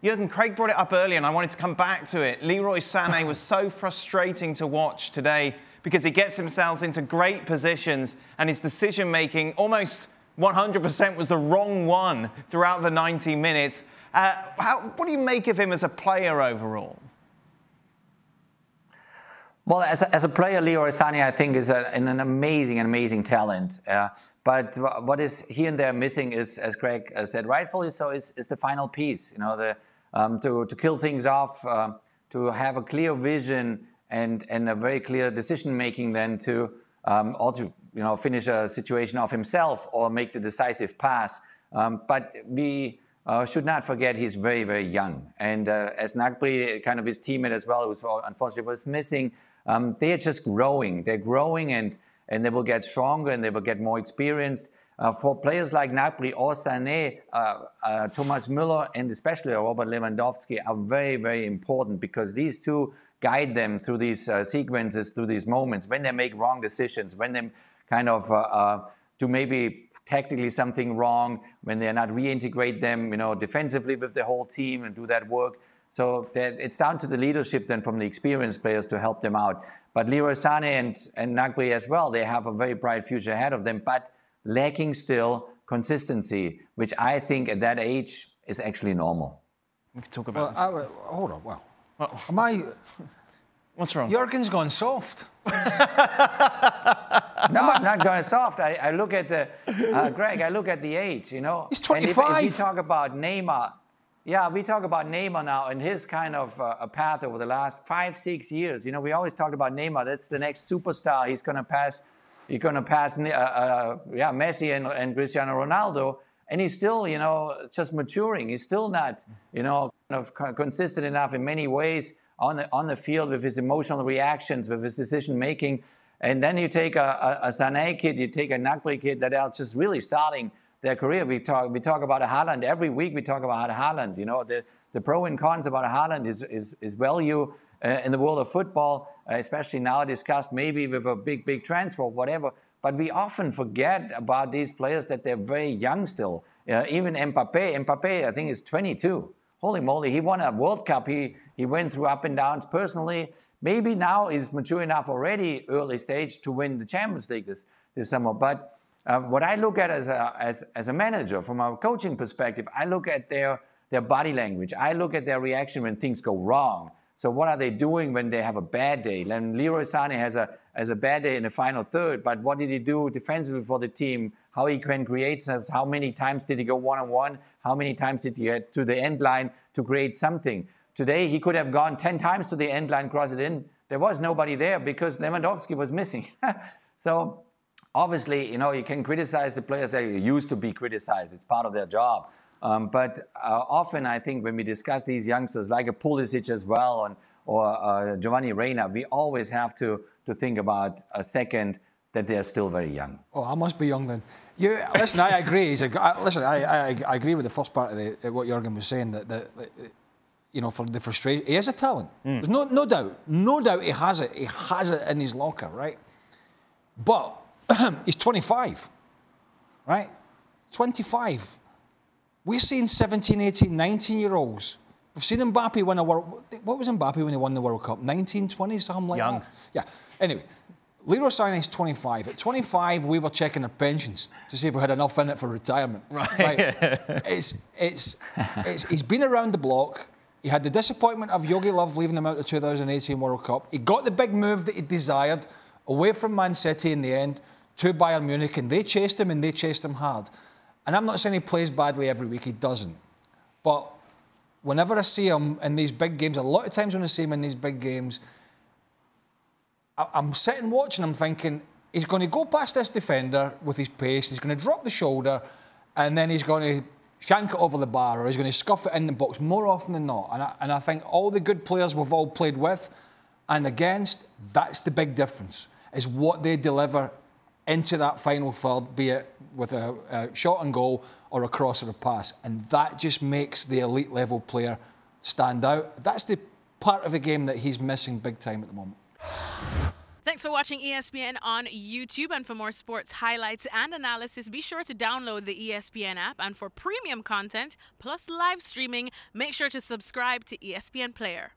Jurgen, Craig brought it up earlier and I wanted to come back to it. Leroy Sane was so frustrating to watch today because he gets himself into great positions and his decision-making almost 100% was the wrong one throughout the 90 minutes. What do you make of him as a player overall? Well, as a player, Leroy Sane, I think, is an amazing talent. But what is here and there missing is, as Craig said, rightfully so, is the final piece. You know, to kill things off, to have a clear vision and a very clear decision making, then to also finish a situation off himself or make the decisive pass. But we should not forget he's very young, and as Gnabry, kind of his teammate as well, who unfortunately was missing. They are just growing. They're growing and they will get stronger and they will get more experienced. For players like Gnabry or Sané, Thomas Müller and especially Robert Lewandowski are very important, because these two guide them through these sequences, through these moments, when they make wrong decisions, when they kind of do maybe tactically something wrong, when they're not reintegrate them, defensively with the whole team and do that work. So it's down to the leadership then from the experienced players to help them out. But Leroy Sane and Gnabry as well, they have a very bright future ahead of them, but lacking still consistency, which I think at that age is actually normal. We could talk about this. Hold on, well, am I... What's wrong? Jurgen's gone soft. No, I'm not going soft. I look at the... Greg, I look at the age, He's 25. And if we talk about Neymar... Yeah, we talk about Neymar now and his kind of a path over the last 5-6 years. We always talked about Neymar. That's the next superstar. He's going to pass. Messi and Cristiano Ronaldo. And he's still, just maturing. He's still not, consistent enough in many ways on the field with his emotional reactions, with his decision making. And then you take a Sané kid, you take a Gnabry kid that are just really starting their career. We talk about a Haaland every week. We talk about Haaland. The pro and cons about Haaland is value in the world of football, especially now discussed maybe with a big transfer or whatever. But we often forget about these players that they're very young still. Even Mbappe, I think is 22. Holy moly, he won a World Cup. He went through up and downs personally. Maybe now he's mature enough already, early stage, to win the Champions League this summer. But what I look at as a manager, from a coaching perspective, I look at their body language. I look at their reaction when things go wrong. So what are they doing when they have a bad day? Then Leroy Sane has a bad day in the final third, but what did he do defensively for the team? How he can create, how many times did he go one-on-one? How many times did he get to the end line to create something? Today, he could have gone 10 times to the end line, cross it in. There was nobody there because Lewandowski was missing. So obviously, you can criticize the players that used to be criticized. It's part of their job. But often, I think, when we discuss these youngsters, like a Pulisic as well, or Giovanni Reina, we always have to think about a second that they're still very young. Oh, I must be young then. Listen, I agree. I agree with the first part of what Jurgen was saying, that for the frustration, he is a talent. There's no doubt he has it. He has it in his locker, right? But he's 25, right? 25. We're seeing 17, 18, 19-year-olds. We've seen Mbappe win a World... What was Mbappe when he won the World Cup? 19, 20, something like that? Yeah. Anyway, Leroy Sane is 25. At 25, we were checking our pensions to see if we had enough in it for retirement. Right. He's been around the block. He had the disappointment of Jogi Löw leaving him out of the 2018 World Cup. He got the big move that he desired, away from Man City in the end, to Bayern Munich, and they chased him, and they chased him hard. And I'm not saying he plays badly every week, he doesn't. But whenever I see him in these big games, a lot of times when I see him in these big games, I'm sitting watching him thinking, he's going to go past this defender with his pace, he's going to drop the shoulder, and then he's going to shank it over the bar, or he's going to scuff it in the box more often than not. And I think all the good players we've all played with and against, that's the big difference, is what they deliver into that final third, be it with a shot on goal or a cross or a pass. And that just makes the elite level player stand out. That's the part of the game that he's missing big time at the moment. Thanks for watching ESPN on YouTube. And for more sports highlights and analysis, be sure to download the ESPN app. And for premium content plus live streaming, make sure to subscribe to ESPN Player.